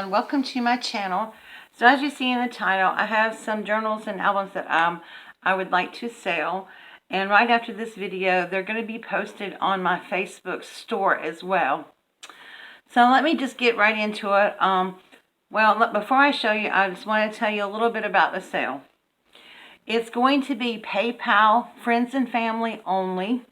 everyone, welcome to my channel. So as you see in the title, I have some journals and albums that I would like to sell, and right after this video they're going to be posted on my Facebook store as well. So let me just get right into it. Before I show you, I just want to tell you a little bit about the sale. It's going to be PayPal, friends and family only,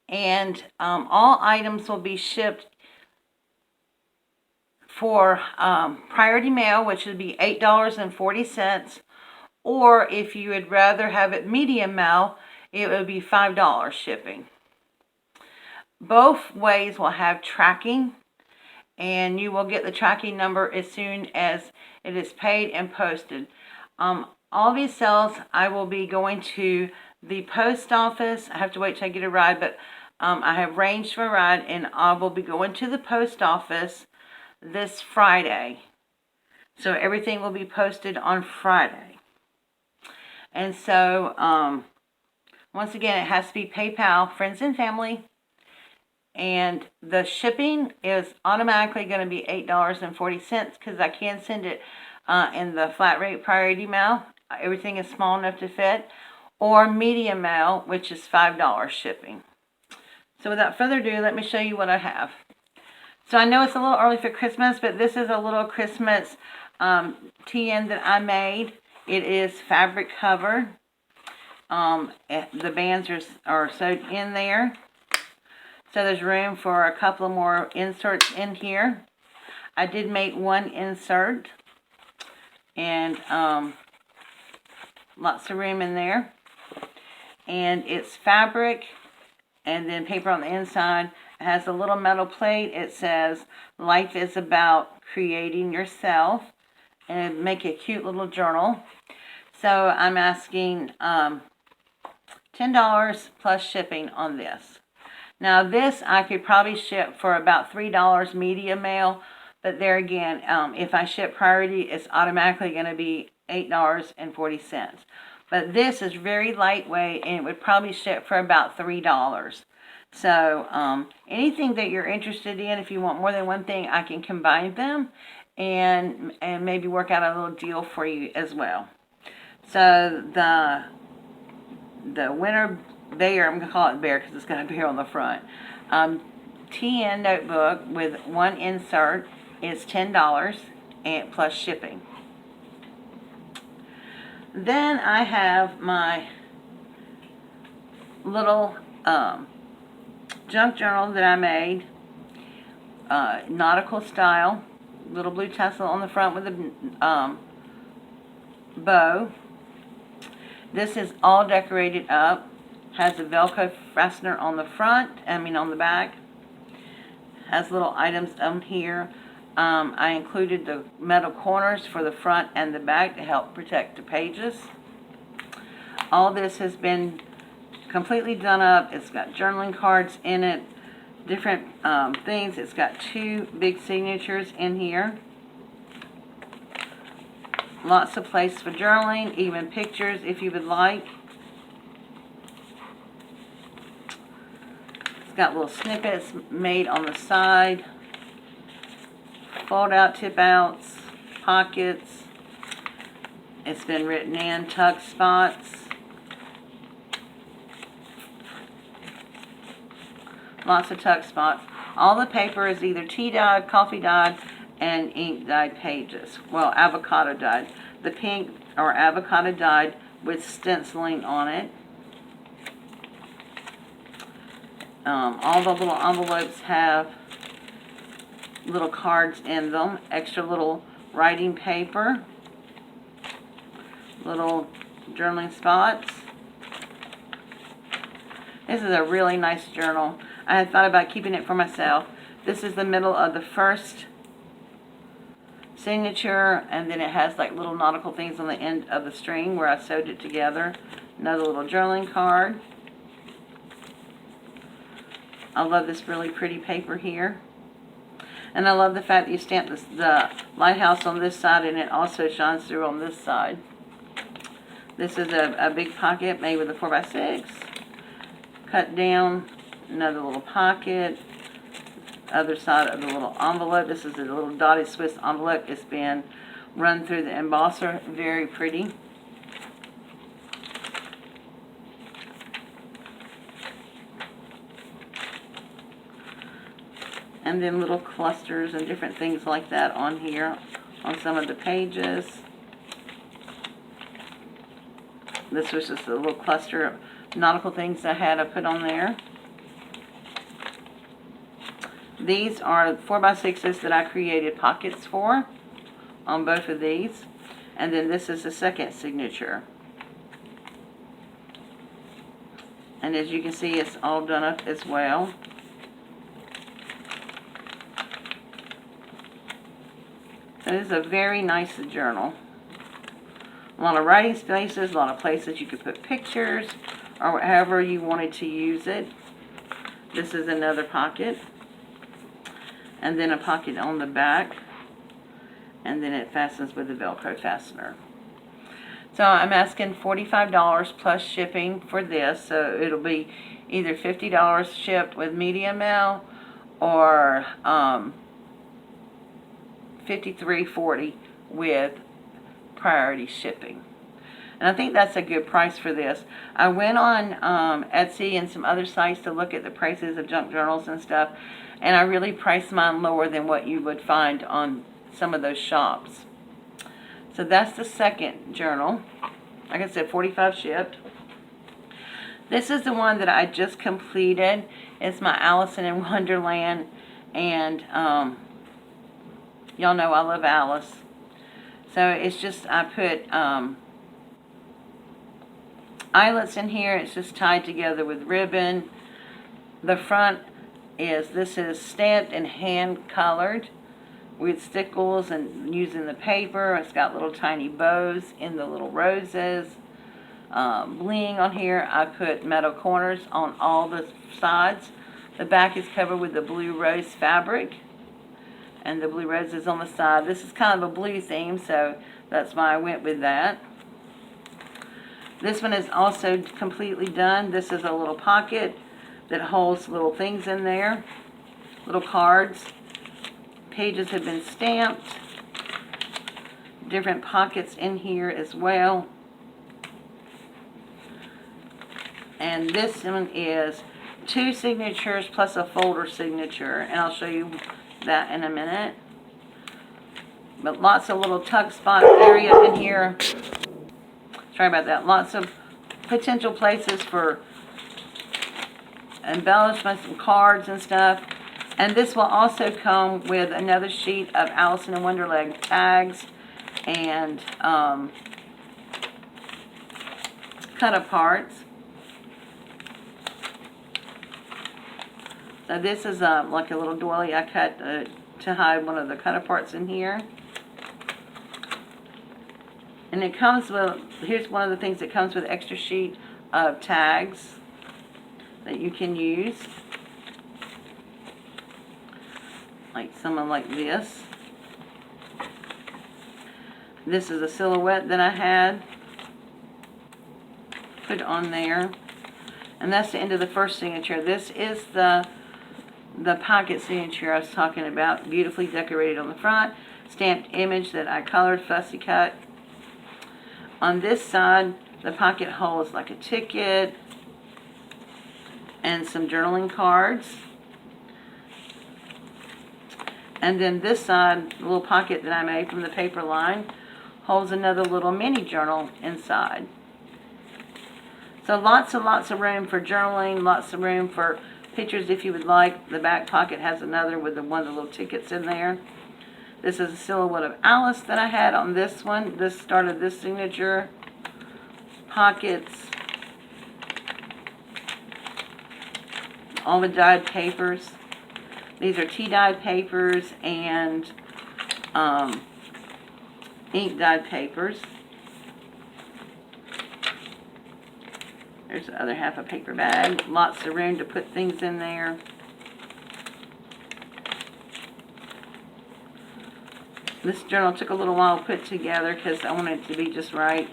and all items will be shipped for priority mail, which would be $8.40, or if you would rather have it medium mail, it would be $5 shipping. Both ways will have tracking, and you will get the tracking number as soon as it is paid and posted. All these sales, I will be going to the post office. I have to wait till I get a ride, but I have arranged for a ride, and I will be going to the post office this Friday. So everything will be posted on Friday. And so, once again, it has to be PayPal, friends and family. And the shipping is automatically going to be $8.40 because I can send it in the flat rate priority mail. Everything is small enough to fit. Or medium mail, which is $5 shipping. So without further ado, let me show you what I have. So I know it's a little early for Christmas, but this is a little Christmas TN that I made. It is fabric covered. The bands are sewed in there. So there's room for a couple more inserts in here. I did make one insert. And lots of room in there. And it's fabric and then paper on the inside. It has a little metal plate. It says, "Life is about creating yourself," and make a cute little journal. So I'm asking $10 plus shipping on this. Now this I could probably ship for about $3 medium mail, but there again, if I ship priority, it's automatically going to be $8.40. But this is very lightweight, and it would probably ship for about $3. So anything that you're interested in, if you want more than one thing, I can combine them and maybe work out a little deal for you as well. So the winter bear, I'm going to call it bear because it's got a bear on the front, TN notebook with one insert is $10 and plus shipping. Then I have my little junk journal that I made, nautical style, little blue tassel on the front with a bow. This is all decorated up, has a Velcro fastener on the front, on the back, has little items on here. I included the metal corners for the front and the back to help protect the pages. All this has been completely done up. It's got journaling cards in it, different things. It's got 2 big signatures in here. Lots of place for journaling, even pictures if you would like. It's got little snippets made on the side. Fold out, tip outs, pockets. It's been written in, tuck spots. Lots of tuck spots. All the paper is either tea dyed, coffee dyed, and ink dyed pages. Well, avocado dyed. The pink or avocado dyed with stenciling on it. All the little envelopes have little cards in them. Extra little writing paper. Little journaling spots. This is a really nice journal. I had thought about keeping it for myself. This is the middle of the first signature, and then it has like little nautical things on the end of the string where I sewed it together. Another little journaling card. I love this really pretty paper here. And I love the fact that you stamp the lighthouse on this side, and it also shines through on this side. This is a big pocket made with a 4x6. Cut down, another little pocket. other side of the little envelope. This is a little dotted Swiss envelope. It's been run through the embosser. Very pretty. And then little clusters and different things like that on here on some of the pages. This was just a little cluster of nautical things I put on there. These are 4x6s that I created pockets for on both of these. And then this is the second signature. And as you can see, it's all done up as well. It is a very nice journal. A lot of writing spaces, a lot of places you could put pictures or however you wanted to use it. This is another pocket. And then a pocket on the back. And then it fastens with a Velcro fastener. So I'm asking $45 plus shipping for this. So it'll be either $50 shipped with medium mail or $53.40 with priority shipping. And I think that's a good price for this. I went on Etsy and some other sites to look at the prices of junk journals and stuff, and I really priced mine lower than what you would find on some of those shops. So that's the second journal. Like I said, $45 shipped. This is the one that I just completed. It's my Alice in Wonderland, and y'all know I love Alice. So it's just, I put eyelets in here. It's just tied together with ribbon. The front this is stamped and hand colored with stickles and using the paper. It's got little tiny bows in the little roses. Bling on here. I put metal corners on all the sides. The back is covered with the blue rose fabric. And the blue roses on the side. This is kind of a blue theme, so that's why I went with that. This one is also completely done. This is a little pocket that holds little things in there. Little cards. Pages have been stamped. Different pockets in here as well. And this one is 2 signatures plus a folder signature. And I'll show you that in a minute. But lots of little tuck spot area in here. Sorry about that. Lots of potential places for embellishments and cards and stuff. And this will also come with another sheet of Alice in Wonderland tags and cut-aparts. So this is like a little doily I cut to hide one of the cut-aparts in here. And it comes with, here's one of the things that comes with extra sheet of tags that you can use. Like someone like this. This is a silhouette that I had put on there. And that's the end of the first signature. This is the pocket signature I was talking about. Beautifully decorated on the front. Stamped image that I colored, fussy cut. On this side, the pocket holds like a ticket and some journaling cards. And then this side, the little pocket that I made from the paper line, holds another little mini journal inside. So lots and lots of room for journaling, lots of room for pictures if you would like. The back pocket has another with one of the little tickets in there. This is a silhouette of Alice that I had on this one. This started this signature. Pockets. All the dyed papers. These are tea dyed papers and ink dyed papers. There's the other half of paper bag. Lots of room to put things in there. This journal took a little while to put together because I wanted it to be just right.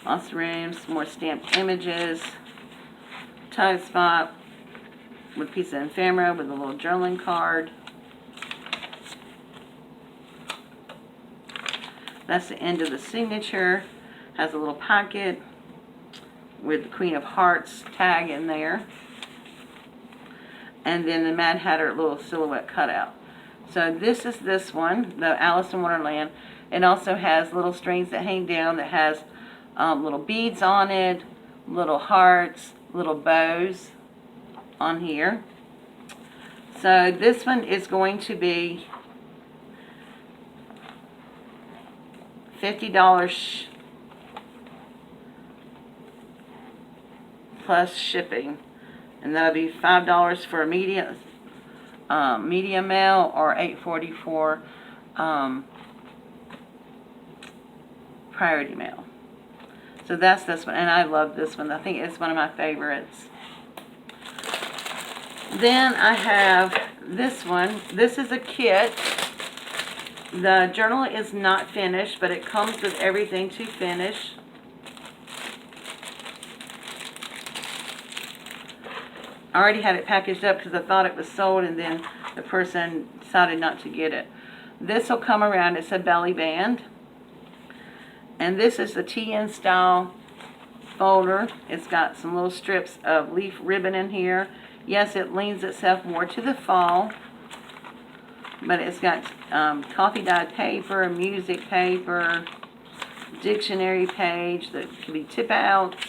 Lots of room, some more stamped images, tie spot, with a piece of ephemera with a little journaling card. That's the end of the signature. Has a little pocket with the Queen of Hearts tag in there. And then the Mad Hatter little silhouette cutout. So this is this one, the Alice in Wonderland. It also has little strings that hang down that has little beads on it, little hearts, little bows on here. So this one is going to be $50 plus shipping, and that'll be $5 for a medium mail, or $8.40 for priority mail. So that's this one, and I love this one. I think it's one of my favorites. Then I have this one. This is a kit. The journal is not finished, but it comes with everything to finish. I already had it packaged up because I thought it was sold, and then the person decided not to get it. This will come around. It's a belly band. And this is the TN style folder. It's got some little strips of leaf ribbon in here. Yes, it leans itself more to the fall, but it's got coffee dyed paper, music paper, dictionary page that can be tip outs,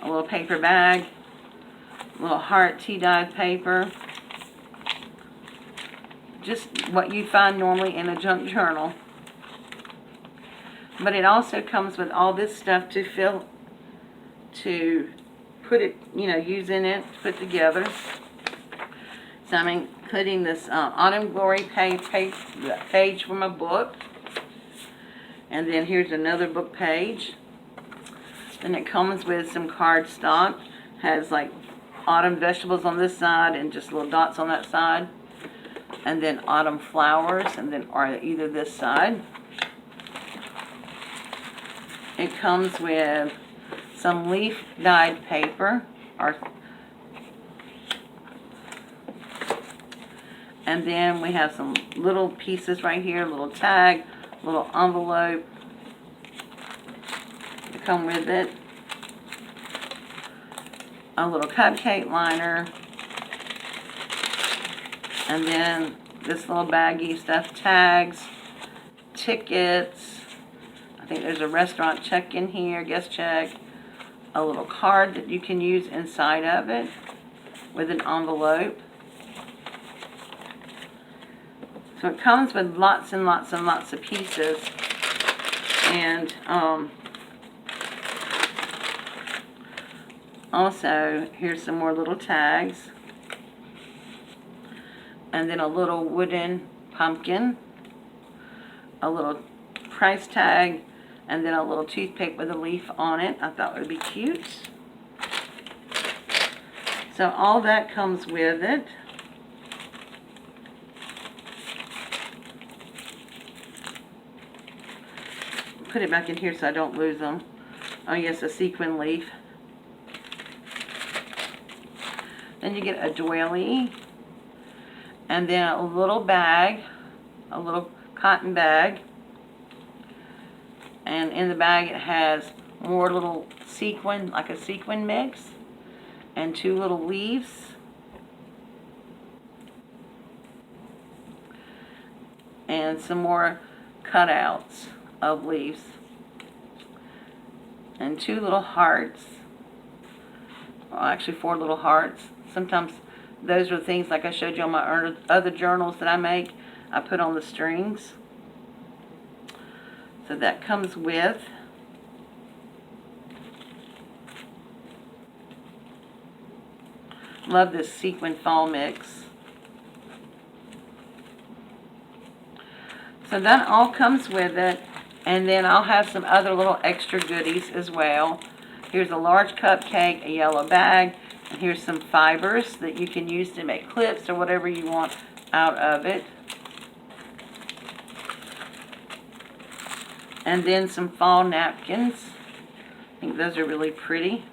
a little paper bag, a little heart tea dyed paper, just what you find normally in a junk journal. But it also comes with all this stuff to put it, use in it, put together. So I'm including this Autumn Glory page from a book. And then here's another book page. And it comes with some cardstock. Has like autumn vegetables on this side and just little dots on that side. And then autumn flowers, and then or either this side. It comes with some leaf dyed paper, and then we have some little pieces right here, little tag, little envelope to come with it, a little cupcake liner, and then this little baggy stuff, tags, tickets. I think there's a restaurant check in here, guest check, a little card that you can use inside of it with an envelope. So it comes with lots and lots and lots of pieces. And also, here's some more little tags. And then a little wooden pumpkin, a little price tag, and then a little toothpick with a leaf on it. I thought it would be cute. So all that comes with it. Put it back in here so I don't lose them. Oh yes, a sequin leaf. Then you get a doily, and then a little bag, a little cotton bag. And in the bag it has more little sequin, like a sequin mix, and 2 little leaves. And some more cutouts of leaves. And 2 little hearts. Well, actually 4 little hearts. Sometimes those are things like I showed you on my other journals that I make. I put on the strings. So that comes with. Love this sequin fall mix. So that all comes with it. And then I'll have some other little extra goodies as well. Here's a large cupcake, a yellow bag, and here's some fibers that you can use to make clips or whatever you want out of it. And then some fall napkins. I think those are really pretty.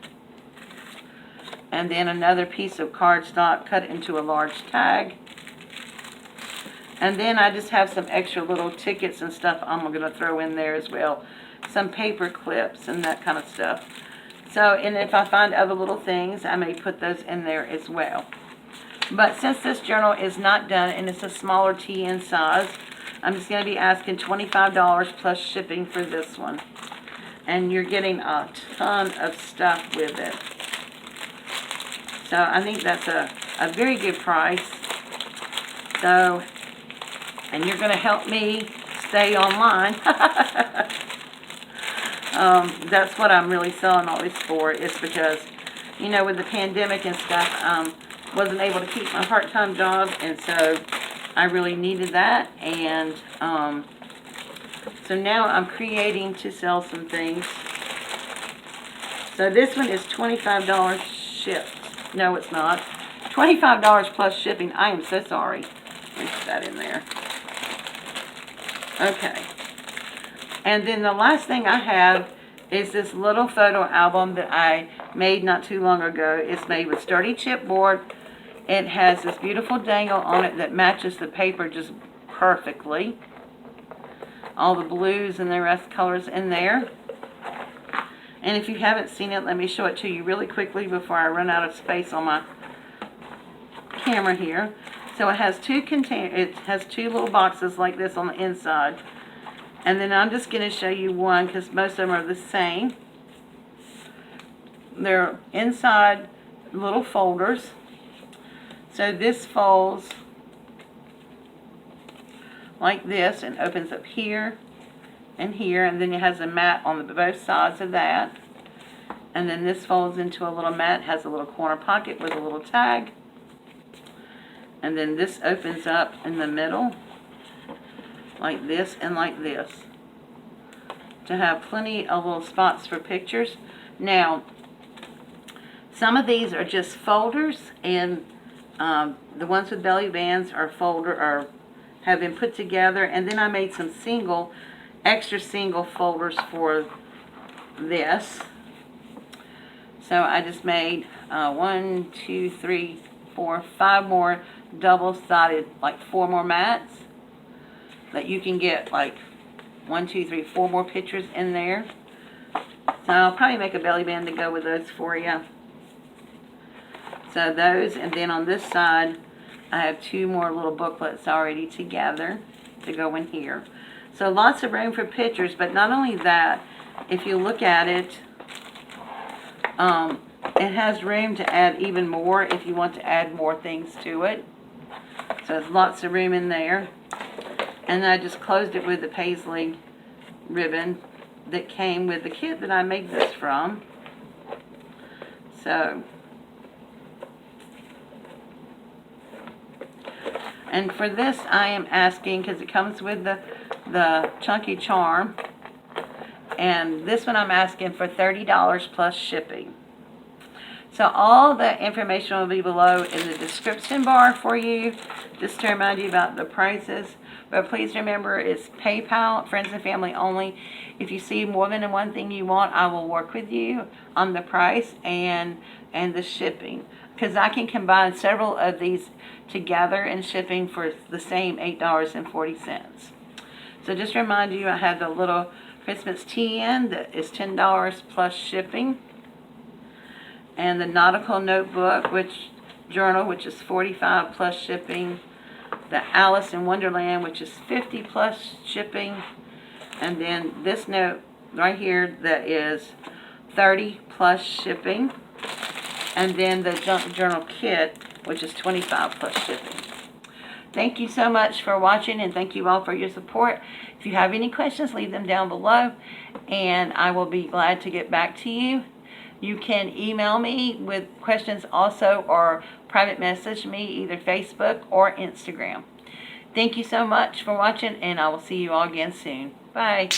and then another piece of cardstock cut into a large tag. And then I just have some extra little tickets and stuff I'm going to throw in there as well. Some paper clips and that kind of stuff. So, and if I find other little things, I may put those in there as well. But since this journal is not done and it's a smaller TN size, I'm just going to be asking $25 plus shipping for this one. And you're getting a ton of stuff with it. So I think that's a very good price. So, and you're going to help me stay online. That's what I'm really selling all this for, is because, you know, with the pandemic and stuff, wasn't able to keep my part-time job, and so I really needed that. And so now I'm creating to sell some things. So this one is $25 shipped. No, it's not. $25 plus shipping. I am so sorry. Let me put that in there. Okay. And then the last thing I have is this little photo album that I made not too long ago. It's made with sturdy chipboard. It has this beautiful dangle on it that matches the paper just perfectly. All the blues and the rest colors in there. And if you haven't seen it, let me show it to you really quickly before I run out of space on my camera here. So it has two little boxes like this on the inside. And then I'm just going to show you one because most of them are the same. They're inside little folders. So this folds like this and opens up here and here, and then it has a mat on both sides of that. And then this folds into a little mat, has a little corner pocket with a little tag. And then this opens up in the middle like this and like this to have plenty of little spots for pictures. Now, some of these are just folders, and the ones with belly bands are have been put together, and then I made some extra single folders for this. So I just made 1, 2, 3, 4, 5 more double-sided, like 4 more mats that you can get like 1, 2, 3, 4 more pictures in there. So I'll probably make a belly band to go with those for you. So those, and then on this side, I have 2 more little booklets already together to go in here. So lots of room for pictures, but not only that, if you look at it, it has room to add even more if you want to add more things to it. So there's lots of room in there. And I just closed it with the paisley ribbon that came with the kit that I made this from. So, and for this I am asking, because it comes with the chunky charm, and this one I'm asking for $30 plus shipping. So all the information will be below in the description bar for you, just to remind you about the prices. But please remember, it's PayPal, friends and family only. If you see more than one thing you want, I will work with you on the price and the shipping, because I can combine several of these together in shipping for the same $8.40. So just remind you, I have the little Christmas TN that is $10 plus shipping, and the Nautical Notebook, journal, which is $45 plus shipping, the Alice in Wonderland, which is $50 plus shipping, and then this note right here that is $30 plus shipping, and then the Junk Journal Kit, which is $25 plus shipping. Thank you so much for watching, and thank you all for your support. If you have any questions, leave them down below, and I will be glad to get back to you. You can email me with questions also, or private message me, either Facebook or Instagram. Thank you so much for watching, and I will see you all again soon. Bye.